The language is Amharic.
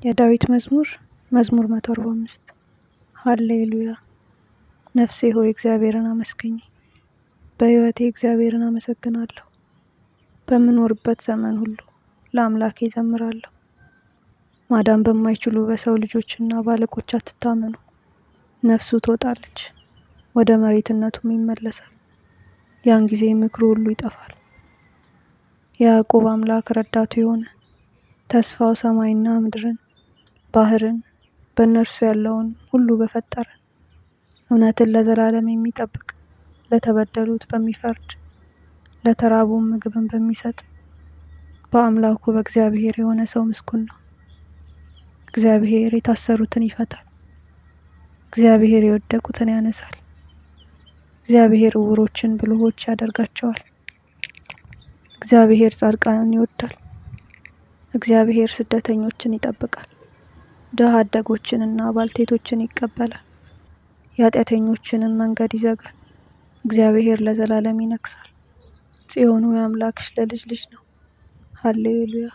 የዳዊት መዝሙር መዝሙር 145 ሃሌሉያ። ነፍሴ ሆይ እግዚአብሔርን አመስግኚ። በሕይወቴ እግዚአብሔርን አመሰግናለሁ። በምኖርበት ዘመን ሁሉ ለአምላኬ እዘምራለሁ። ማዳን በማይችሉ በሰው ልጆችና ባለቆች አትታመኑ። ነፍሱ ትወጣለች፣ ወደ መሬትነቱም ይመለሳል። ያን ጊዜ ምክሩ ሁሉ ይጠፋል። የያዕቆብ አምላክ ረዳቱ የሆነ ተስፋው ሰማይና ምድርን ባህርን በእነርሱ ያለውን ሁሉ በፈጠረ እውነትን ለዘላለም የሚጠብቅ ለተበደሉት በሚፈርድ ለተራቡም ምግብን በሚሰጥ በአምላኩ በእግዚአብሔር የሆነ ሰው ምስጉን ነው። እግዚአብሔር የታሰሩትን ይፈታል። እግዚአብሔር የወደቁትን ያነሳል። እግዚአብሔር ዕውሮችን ብልሆች ያደርጋቸዋል። እግዚአብሔር ጻድቃንን ይወዳል። እግዚአብሔር ስደተኞችን ይጠብቃል። ድሀ አደጎችንና ባልቴቶችን ይቀበላል። የኃጢአተኞችንን መንገድ ይዘጋል። እግዚአብሔር ለዘላለም ይነግሣል። ጽዮን ሆይ አምላክሽ ለልጅ ልጅ ነው። ሃሌሉያ።